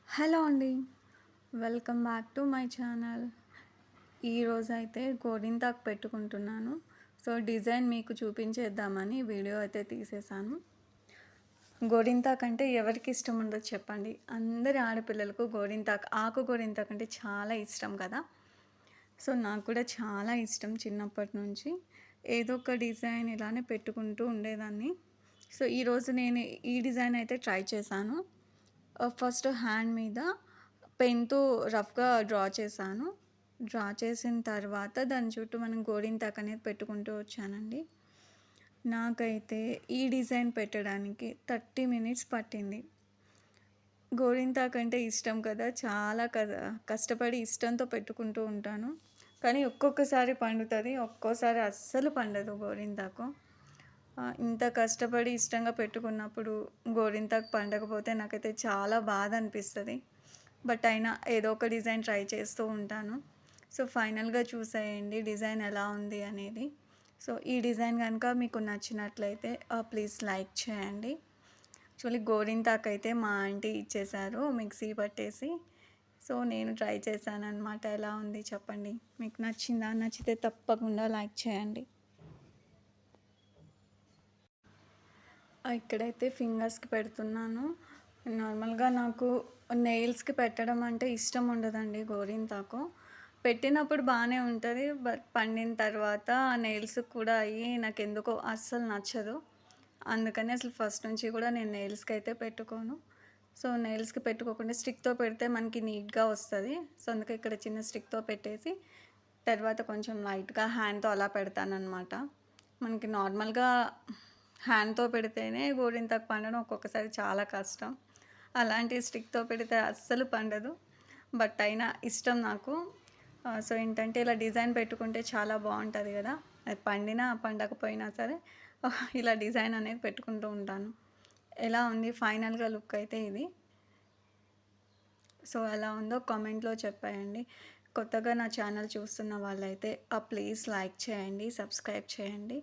Hello అండి. Welcome back to my channel. ఈరోజైతే గోరింటాకు పెట్టుకుంటున్నాను. సో, డిజైన్ మీకు చూపించేద్దామని వీడియో అయితే తీసేశాను. గోరింటాకు అంటే ఎవరికి ఇష్టం ఉండదు చెప్పండి. అందరి ఆడపిల్లలకు ఆకు గోరింటాకు అంటే చాలా ఇష్టం కదా! సో, నాకు కూడా చాలా ఇష్టం చిన్నప్పటి నుంచి. ఏదో ఒక డిజైన్ ఇలానే పెట్టుకుంటూ ఉండేదాన్ని. సో, ఈరోజు నేను ఈ డిజైన్ అయితే ట్రై చేశాను. ఫస్ట్ హ్యాండ్ మీద పెన్‌తో రఫ్‌గా డ్రా చేశాను. డ్రా చేసిన తర్వాత దాని చుట్టూ మనం గోరింటాకు అనేది పెట్టుకుంటూ వచ్చానండి. నాకైతే ఈ డిజైన్ పెట్టడానికి 30 మినిట్స్ పట్టింది. గోరింటాకు అంటే ఇష్టం కదా! చాలా కష్టపడి ఇష్టంతో పెట్టుకుంటూ ఉంటాను. కానీ ఒక్కొక్కసారి పండుతది. ఒక్కోసారి అస్సలు పండదు గోరింటాకు. ఇంత కష్టపడి ఇష్టంగా పెట్టుకున్నప్పుడు గోరింటాకు పండకపోతే నాకైతే చాలా బాధ అనిపిస్తది. బట్ అయినా ఏదో ఒక డిజైన్ ట్రై చేస్తూ ఉంటాను. సో, ఫైనల్‌గా చూసేయండి డిజైన్ ఎలా ఉంది అనేది. సో, ఈ డిజైన్ గనుక మీకు నచ్చినట్లయితే ప్లీజ్ లైక్ చేయండి. యాక్చువల్లీ గోరింటాకైతే మా ఆంటీ ఇచ్చేశారు మిక్సీ పట్టేసి. సో, నేను ట్రై చేశాననమాట. ఎలా ఉంది చెప్పండి. మీకు నచ్చిందా? నచ్చితే తప్పకుండా లైక్ చేయండి. ఇక్కడైతే ఫింగర్స్‌కి పెడుతున్నాను. నార్మల్‌గా నాకు నెయిల్స్‌కి పెట్టడం అంటే ఇష్టం ఉండదండి గోరింటాకు. పెట్టినప్పుడు బానే ఉంటది. బట్ పండిన తర్వాత నెయిల్స్‌కి కూడా అయ్యి నాకెందుకో అస్సలు నచ్చదు. అందుకని అసలు ఫస్ట్ నుంచి కూడా నేను నెయిల్స్‌కైతే పెట్టుకోను. సో, నెయిల్స్‌కి పెట్టుకోకుండా స్టిక్‌తో పెడితే మనకి నీట్‌గా వస్తది. సో, అందుకే ఇక్కడ చిన్న స్టిక్‌తో పెట్టేసి తర్వాత కొంచెం లైట్‌గా హ్యాండ్‌తో అలా పెడతాననమాట. మనకి నార్మల్‌గా హ్యాండ్‌తో పెడితేనే గోరింటాకు పండడం ఒక్కొక్కసారి చాలా కష్టం. అలాంటి స్టిక్‌తో పెడితే అస్సలు పండదు. బట్ అయినా ఇష్టం నాకు. సో, ఏంటంటే ఇలా డిజైన్ పెట్టుకుంటే చాలా బావుంటది గదా! అది పండినా, పండకపోయినా సరే ఇలా డిజైన్ అనేది పెట్టుకుంటూ ఉంటాను. ఎలా ఉంది ఫైనల్‌గా లుక్ అయితే ఇది. సో, ఎలా ఉందో కామెంట్‌లో చెప్పేయండి. కొత్తగా నా ఛానల్ చూస్తున్న వాళ్ళైతే ప్లీజ్ లైక్ చేయండి, సబ్స్క్రైబ్ చేయండి.